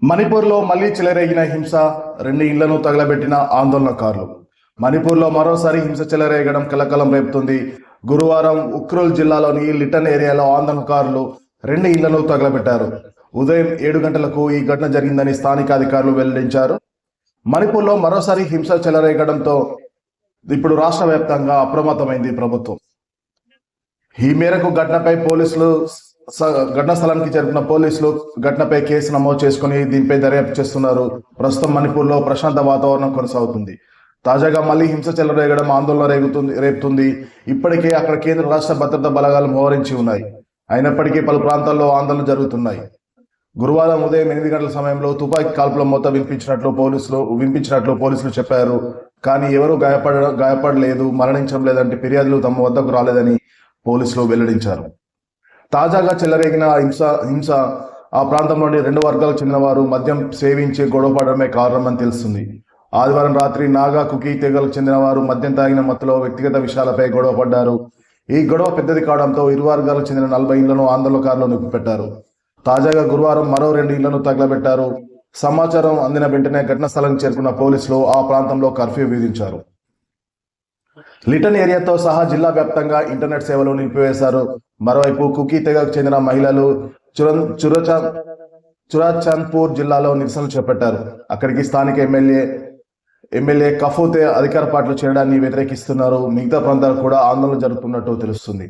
మణిపూర్లో మళ్లీ చెలరేగిన హింస, రెండు ఇళ్లను తగలబెట్టిన ఆందోళనకారులు. మణిపూర్లో మరోసారి హింస చెలరేగడం కలకలం రేపుతుంది. గురువారం ఉఖ్రుల్ జిల్లాలోని లిటన్ ఏరియాలో ఆందోళనకారులు రెండు ఇళ్లను తగలబెట్టారు. ఉదయం 7 గంటలకు ఈ ఘటన జరిగిందని స్థానిక అధికారులు వెల్లడించారు. మణిపూర్లో మరోసారి హింస చెలరేగడంతో ఇప్పుడు రాష్ట్ర వ్యాప్తంగా అప్రమత్తమైంది ప్రభుత్వం. ఈ మేరకు ఘటనా స్థలానికి చేరుకున్న పోలీసులు ఘటనపై కేసు నమోదు చేసుకుని దీనిపై దర్యాప్తు చేస్తున్నారు. ప్రస్తుతం మణిపూర్లో ప్రశాంత వాతావరణం కొనసాగుతుంది. తాజాగా మళ్లీ హింస చెలరేగడం ఆందోళన రేపుతుంది. ఇప్పటికే అక్కడ కేంద్ర రాష్ట్ర భద్రతా బలగాలు మోహరించి ఉన్నాయి. అయినప్పటికీ పలు ప్రాంతాల్లో ఆందోళన జరుగుతున్నాయి. గురువారం ఉదయం 8 గంటల సమయంలో తుపాకీ కాల్పుల మోత వినిపించినట్లు పోలీసులు చెప్పారు. కానీ ఎవరూ గాయపడలేదు, మరణించడం లేదంటే ఫిర్యాదులు తమ వద్దకు రాలేదని పోలీసులు వెల్లడించారు. తాజాగా చెలరేగిన హింస ఆ ప్రాంతంలోని 2 వర్గాలకు చెందిన వారు మద్యం సేవించి గొడవపడమే కారణమని తెలుస్తుంది. ఆదివారం రాత్రి నాగా కుకీ తెగలకు చెందిన వారు మద్యం తాగిన మత్తులో వ్యక్తిగత విషయాలపై గొడవపడ్డారు. ఈ గొడవ పెద్దది కావడంతో ఇరు వర్గాలకు చెందిన 40 ఇళ్లను ఆందోళనకారులు నింపిపెట్టారు. తాజాగా గురువారం మరో 2 ఇళ్లను తగలబెట్టారు. సమాచారం అందిన వెంటనే ఘటనా స్థలానికి చేరుకున్న పోలీసులు ఆ ప్రాంతంలో కర్ఫ్యూ విధించారు. లిటన్ ఏరియాతో సహా జిల్లా వ్యాప్తంగా ఇంటర్నెట్ సేవలు నిలిపివేశారు. మరోవైపు కుకీ తెగకు చెందిన మహిళలు చురాచాంద్పూర్ జిల్లాలో నిరసనలు చేపట్టారు. అక్కడికి స్థానిక ఎమ్మెల్యే కఫూతే అధికార పార్టీలో చేరడాన్ని వ్యతిరేకిస్తున్నారు. మిగతా ప్రాంతాలు కూడా ఆందోళన జరుగుతున్నట్టు తెలుస్తుంది.